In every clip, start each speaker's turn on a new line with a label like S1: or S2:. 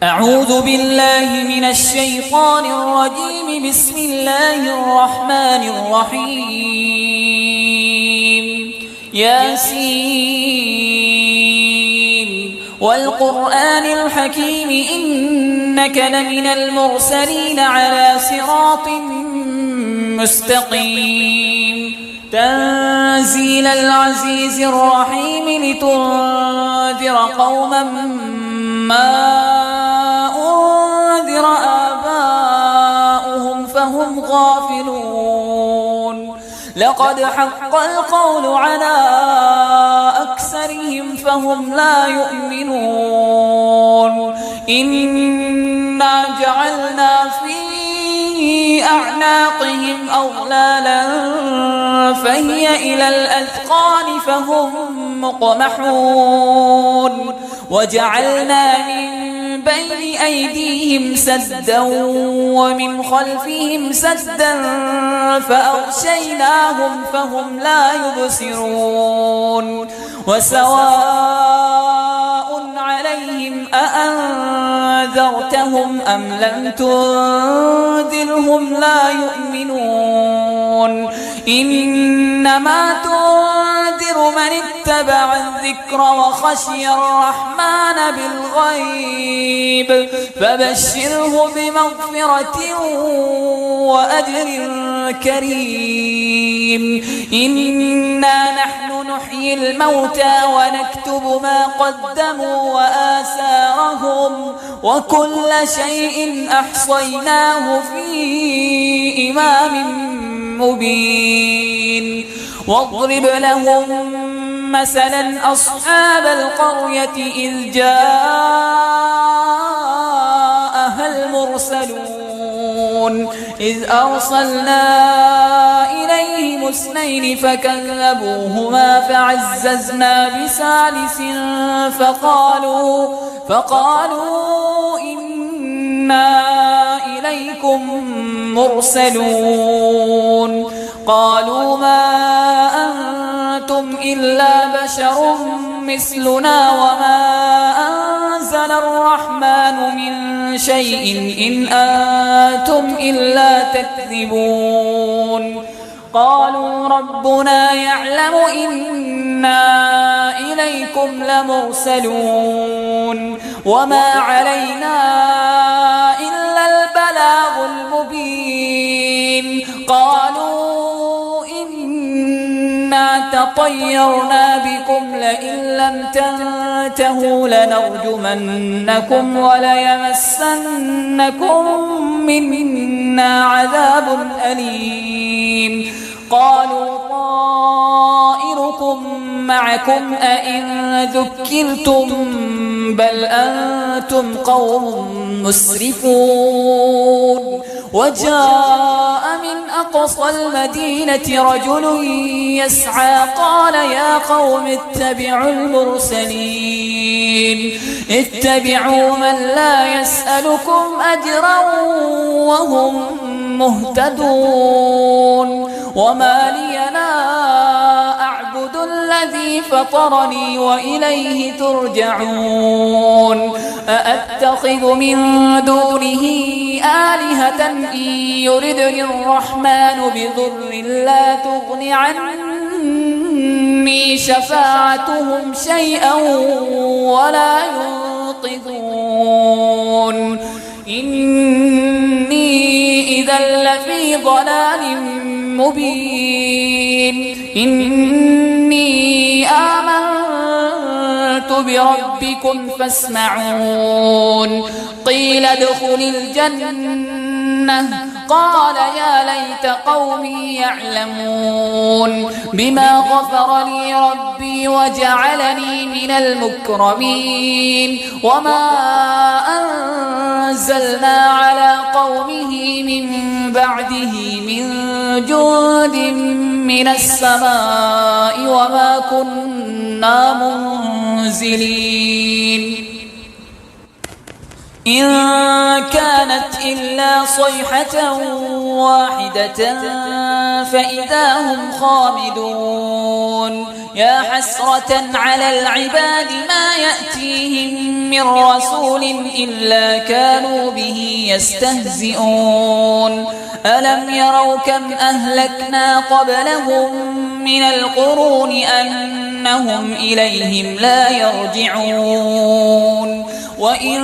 S1: أعوذ بالله من الشيطان الرجيم. بسم الله الرحمن الرحيم. ياسين والقرآن الحكيم إنك لمن المرسلين على صراط مستقيم. تنزيل العزيز الرحيم لتنذر قوما ما أنذر آباؤهم فهم غافلون. لقد حق القول على أكثرهم فهم لا يؤمنون. إنا جعلنا في أعناقهم أغلالا فهي إلى الأذقان فهم مقمحون. وجعلنا من بين أيديهم سدا ومن خلفهم سدا فأغشيناهم فهم لا يبصرون. وسواء عليهم أأنذرتهم أم لم تنذرهم لا يؤمنون. إنما تنذر من اتبع الذكر وخشي الرحمن بالغيب فبشره بمغفرة وأجر كريم. إنا نحن نحيي الموتى ونكتب ما قدموا وآثارهم وكل شيء أحصيناه في إمام مبين. واضرب لهم مثلا أصحاب القرية إذ جاءها المرسلون إذ أرسلنا إليهم اثنين فكذبوهما فعززنا بثالث فقالوا إنا إليكم مرسلون. قالوا ما أنتم إلا بشر مثلنا وما أنزل الرحمن من شيء إن أنتم إلا تكذبون. قالوا ربنا يعلم إنا إليكم لمرسلون وما علينا إلا البلاغ المبين. قالوا إنا تطيرنا بكم لئن لم تنتهوا لنرجمنكم وليمسنكم منا عذاب أليم. قالوا طائركم معكم أئن ذكرتم بل أنتم قوم مسرفون. وجاء من أقصى المدينة رجل يسعى قال يا قوم اتبعوا المرسلين اتبعوا من لا يسألكم أجرا وهم مهتدون. وما لي لا أعبد الذي فطرني وإليه ترجعون. أأتخذ من دونه آلهة إن يردني الرحمن بضر لا تغن عني شفاعتهم شيئا ولا ينقذون. إني إذا لفي ضلال مبين. إني آمنت بربكم فاسمعون. قيل ادخل الجنة قال يا ليت قومي يعلمون بما غفر لي ربي وجعلني من المكرمين. وما أنزلنا على قومه من بعده من جند من السماء وما كنا منزلين. إن كانت إلا صيحة واحدة فإذا هم خامدون يا حسرة على العباد ما يأتيهم من رسول إلا كانوا به يستهزئون ألم يروا كم أهلكنا قبلهم من القرون أنهم إليهم لا يرجعون وإن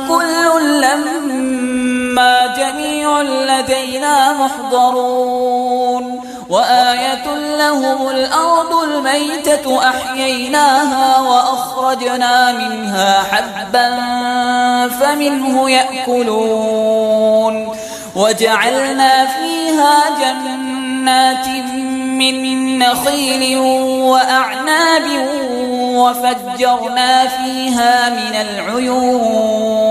S1: كل لما جميع لدينا محضرون وآية لهم الأرض الميتة أحييناها وأخرجنا منها حبا فمنه يأكلون وجعلنا فيها جنات من نخيل وأعناب وفجرنا فيها من العيون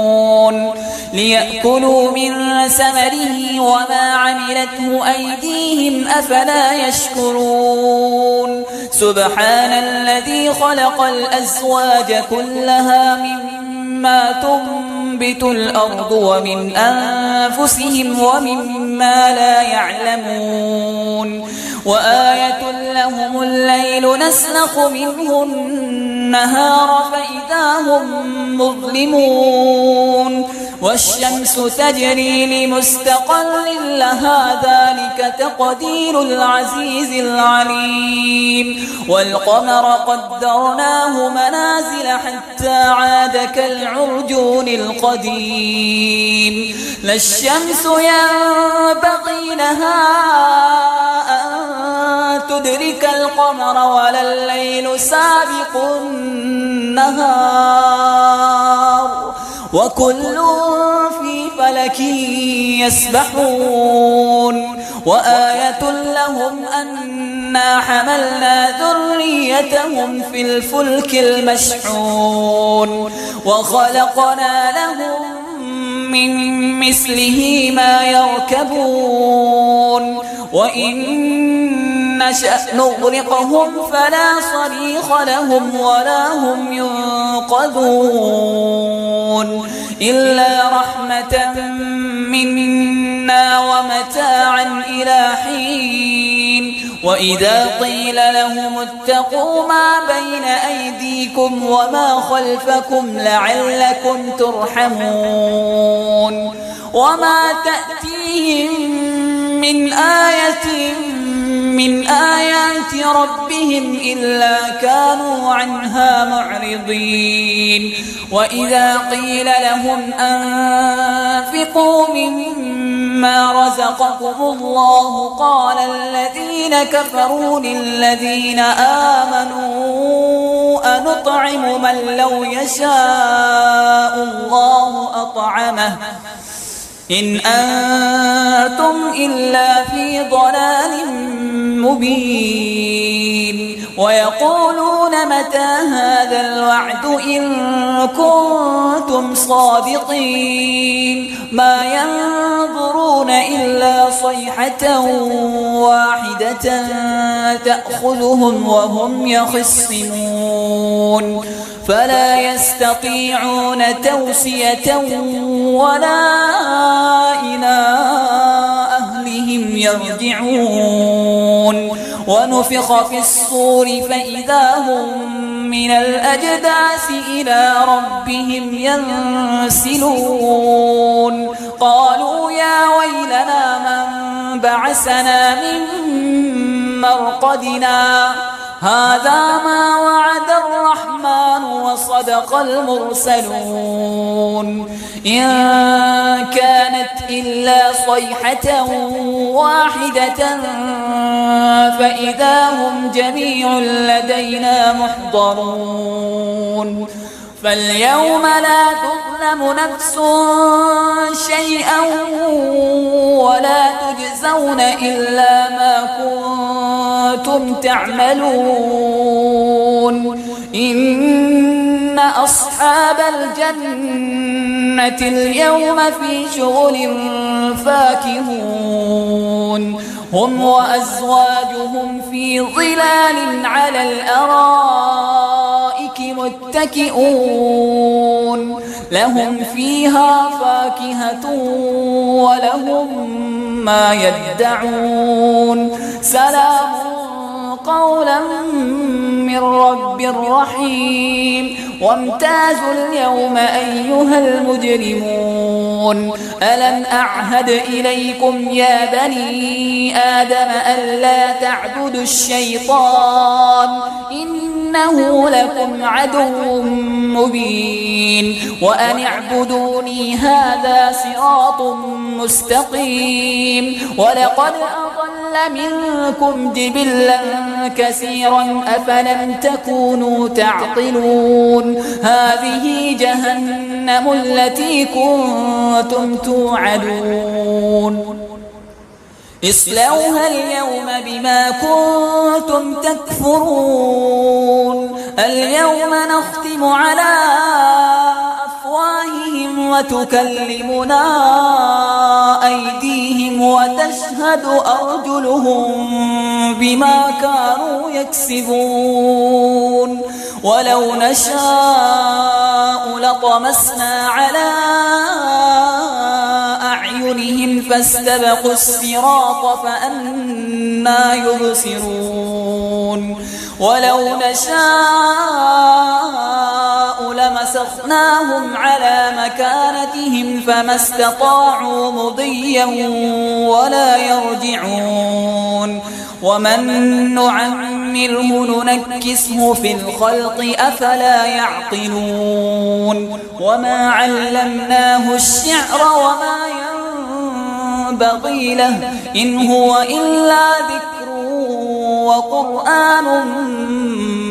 S1: ليأكلوا من ثمره وما عملته أيديهم أفلا يشكرون سبحان الذي خلق الأزواج كلها مما تنبت الأرض ومن أنفسهم ومما لا يعلمون وآية لهم الليل نسلخ منه النهار فإذا هم مظلمون والشمس تجري لمستقر لها ذلك تقدير العزيز العليم والقمر قدرناه منازل حتى عاد كالعرجون القديم لا الشمس ينبغي لها أن تدرك القمر ولا الليل سابق النهار وكل في فلك يسبحون وآية لهم أنا حملنا ذريتهم في الفلك المشحون وخلقنا لهم من مثله ما يركبون وإن نشأ نغرقهم فلا صريخ لهم ولا هم ينقذون إلا رحمة منا ومتاعا إلى حين وإذا قيل لهم اتقوا ما بين أيديكم وما خلفكم لعلكم ترحمون وما تأتيهم من آية من آيات ربهم إلا كانوا عنها معرضين وإذا قيل لهم أنفقوا مما رزقكم الله قال الذين كفروا للذين آمنوا أنطعم من لو يشاء الله أطعمه إن أنتم إلا في ضلال مبين ويقولون متى هذا الوعد إن كنتم صادقين ما ينظرون إلا صيحة واحدة تأخذهم وهم يخصمون فلا يستطيعون توصية ولا إلى أهلهم يرجعون ونفخ في الصور فإذا هم من الأجداث إلى ربهم ينسلون قالوا يا ويلنا من بعثنا من مرقدنا هذا ما وعد الرحمن وصدق المرسلون إن كانت إلا صيحة واحدة فإذا هم جميع لدينا محضرون فاليوم لا تظلم نفس شيئا ولا تجزون إلا ما كنتم تعملون إن أصحاب الجنة اليوم في شغل فاكهون هم وأزواجهم في ظلال على الأرائك متكئون لهم فيها فاكهة ولهم ما يدعون سلام قولا من رب رحيم وامتازوا اليوم أيها المجرمون ألم أعهد إليكم يا بني آدم ألا تعبدوا الشيطان إنه لكم عدو مبين وأن اعبدوني هذا صراط مستقيم ولقد أضل منكم جبلا كثيرا أفلم تكونوا تعقلون هذه جهنم التي كنتم توعدون اصلوها اليوم بما كنتم تكفرون اليوم نختم على أفواههم وتكلمنا أيديهم وتشهد أرجلهم بما كانوا يكسبون ولو نشاء لطمسنا على أعينهم فاستبقوا الصراط فأنى يبصرون ولو نشاء لمسخناهم على مكانتهم فما استطاعوا مضيا ولا يرجعون ومن نعمره ننكسه في الخلق أفلا يعقلون وما علمناه الشعر وما ينبغي له إن هو إلا ذكر وقرآن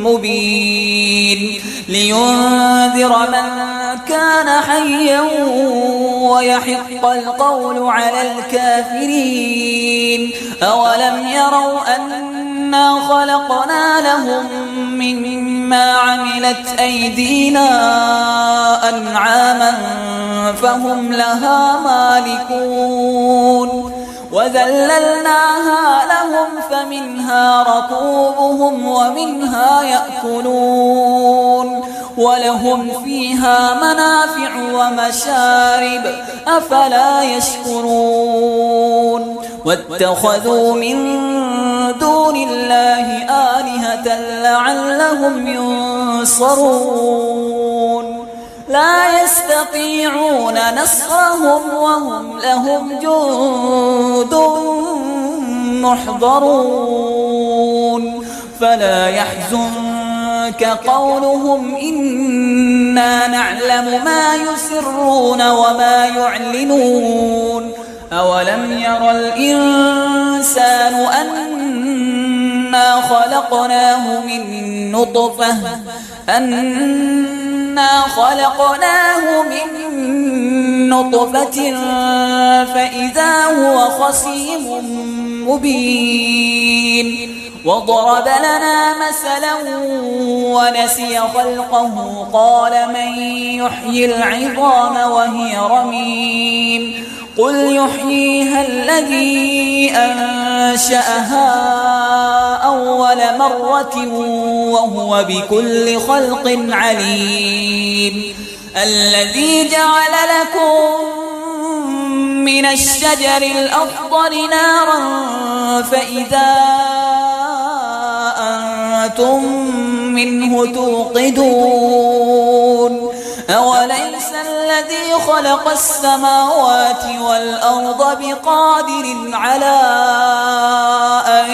S1: مبين لينذر من كان حيا ويحق القول على الكافرين أولم يروا أنا خلقنا لهم مما عملت أيدينا أنعاما فهم لها مالكون وذللناها لهم فمنها ركوبهم ومنها يأكلون ولهم فيها منافع ومشارب أفلا يشكرون واتخذوا من دون الله آلهة لعلهم ينصرون لا يستطيعون نصرهم وهم لهم جند محضرون فلا يحزنك قولهم إنا نعلم ما يسرون وما يعلنون أولم ير الإنسان أنا خلقناه من نطفة فإذا هو خصيم مبين وضرب لنا مثلا ونسي خلقه قال من يحيي العظام وهي رميم قل يحييها الذي أنشأها أول مرة وهو بكل خلق عليم الذي جعل لكم من الشجر الأخضر نارا فإذا أنتم منه توقدون أوليس الذي خلق السماوات والأرض بقادر على أن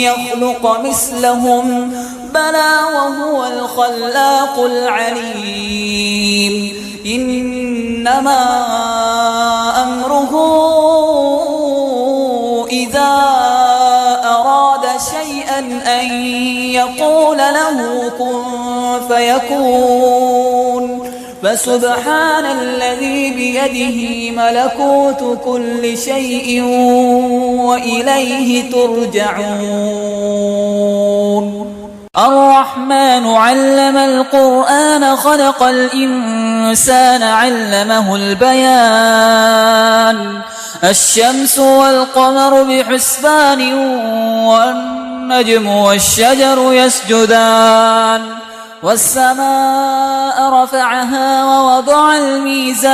S1: يخلق مثلهم بلى وهو الخلاق العليم إنما أمره إذا أراد شيئا أن يقول له كن فيكون فسبحان الذي بيده ملكوت كل شيء وإليه ترجعون الرحمن علم القرآن خلق الإنسان علمه البيان الشمس والقمر بحسبان والنجم والشجر يسجدان والسماء رفعها ووضع الميزان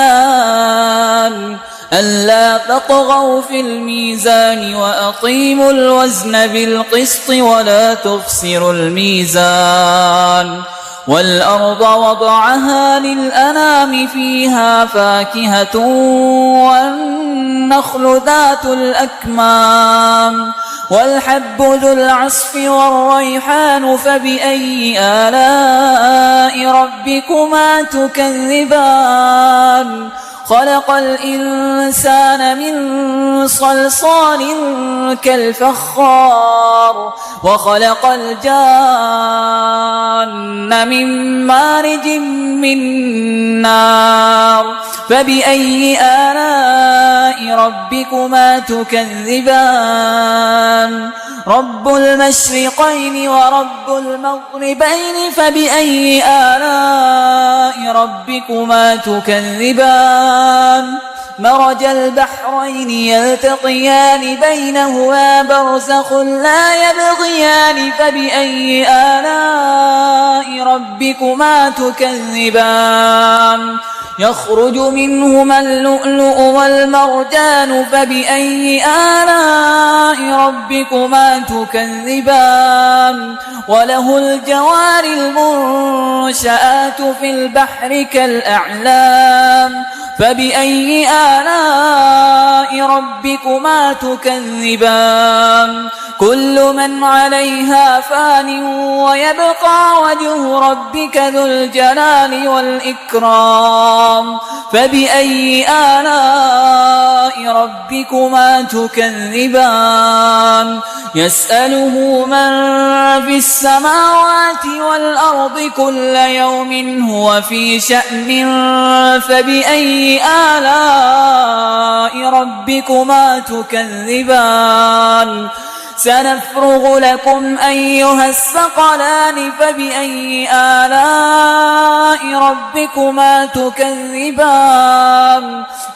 S1: ألا تطغوا في الميزان وأقيموا الوزن بالقسط ولا تخسروا الميزان والأرض وضعها للأنام فيها فاكهة والنخل ذات الأكمام والحب ذو العصف والريحان فبأي آلاء ربكما تكذبان خلق الإنسان من صلصال كالفخار وخلق الجان من مارج من نار فبأي آلاء ربكما تكذبان رب المشرقين ورب المغربين فبأي آلاء ربكما تكذبان مرج البحرين يلتقيان بينهما برزخ لا يبغيان فبأي آلاء ربكما تكذبان يخرج منهما اللؤلؤ والمرجان فبأي آلاء ربكما تكذبان وله الجوار المنشآت في البحر كالأعلام فبأي آلاء ربكما تكذبان كل من عليها فان ويبقى وجه ربك ذو الجلال والإكرام فبأي آلاء ربكما تكذبان يسأله من في السماوات والأرض كل يوم هو في شأن فبأي آلاء ربكما تكذبان سنفرغ لكم أيها الثقلان فبأي آلاء ربكما تكذبان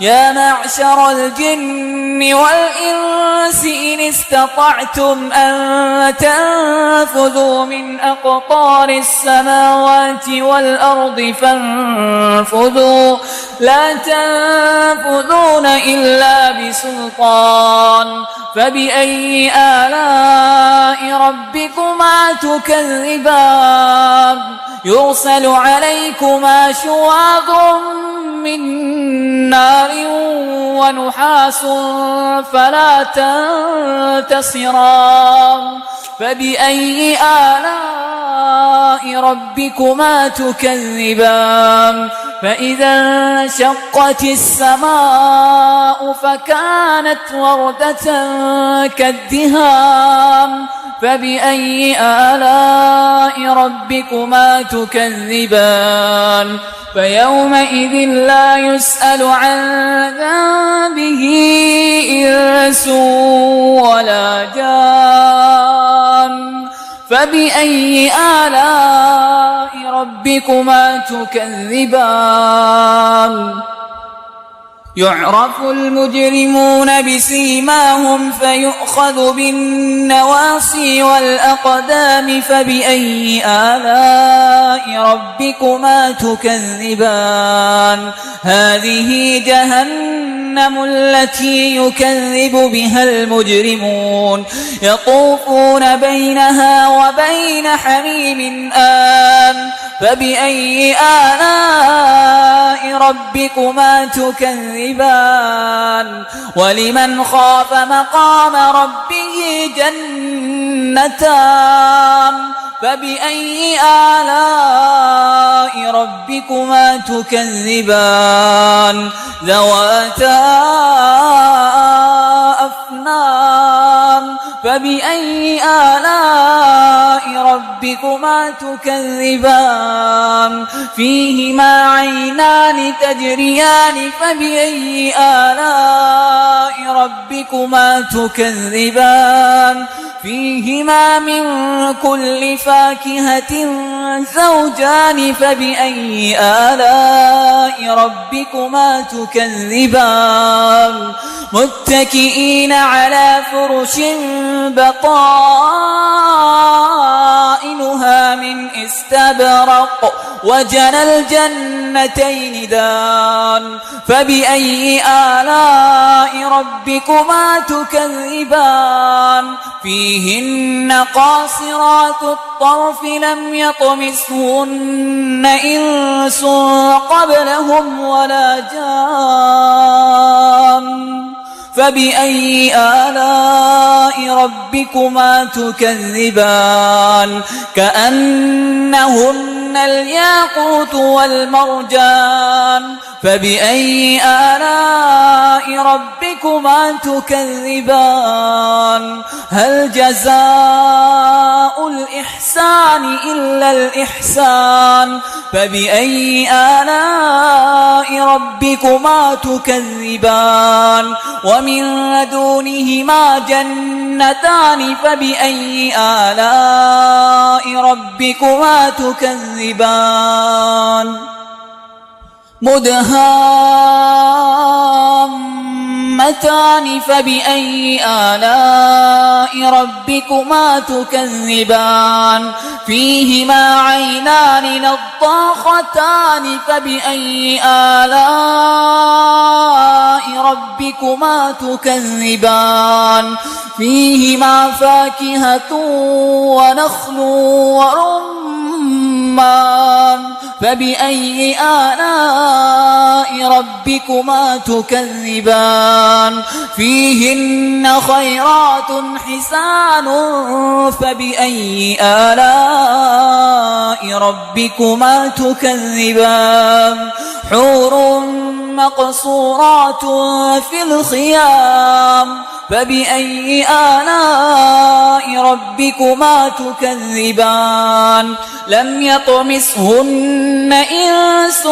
S1: يا معشر الجن والإنس إن استطعتم أن تنفذوا من أقطار السماوات والأرض فانفذوا لا تنفذون إلا بسلطان فبأي آلاء ربكما تكذبان يرسل عليكما شواظ من نار ونحاس فلا تنتصران فبأي آلاء ربكما تكذبان فإذا انشقت السماء فكانت وردة كالدهان فبأي آلاء ربكما تكذبان فيومئذ فلا يسأل عن ذنبه إنس ولا جان فبأي آلاء ربكما تكذبان يعرف المجرمون بسيماهم فيؤخذ بالنواصي والأقدام فبأي آلاء ربكما تكذبان هذه جهنم التي يكذب بها المجرمون يطوفون بينها وبين حميم آن فبأي آلاء ربكما تكذبان ولمن خاف مقام ربه جنتان فبأي آلاء ربكما تكذبان ذواتا أفنان فبأي آلاء ربكما تكذبان فيهما عينان تجريان فبأي آلاء ربكما تكذبان فيهما من كل فاكهة زوجان فبأي آلاء ربكما تكذبان متكئين على فرش بطائنها من استبرق وجنى الجنتين دان فبأي آلاء ربكما تكذبان فيهن قاصرات الطرف لم يطمثهن إنس قبلهم ولا جان فبأي آلاء ربكما تكذبان كأنهن الياقوت والمرجان فبأي آلاء ربكما تكذبان هل جزاء الإحسان إلا الإحسان فبأي آلاء ربكما تكذبان ومن دونهما جنتان فبأي آلاء ربكما تكذبان مدهامتان فبأي آلاء ربكما تكذبان فيهما عينان نضاختان فبأي آلاء ربكما تكذبان فيهما فاكهة ونخل ورمان فبأي آلاء ربكما تكذبان فيهن خيرات حسان فبأي آلاء ربكما تكذبان حور مقصورات في الخيام فبأي آلاء ربكما تكذبان لم يطمثهن إنس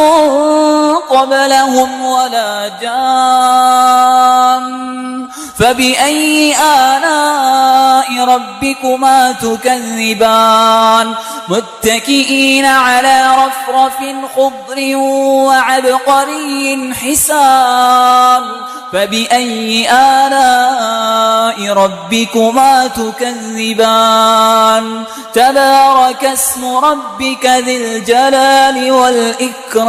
S1: قبلهم ولا جان فبأي آلاء ربكما تكذبان متكئين على رفرف خضر وعبقري حسان فبأي آلاء ربكما تكذبان تبارك اسم ربك ذي الجلال والإكرام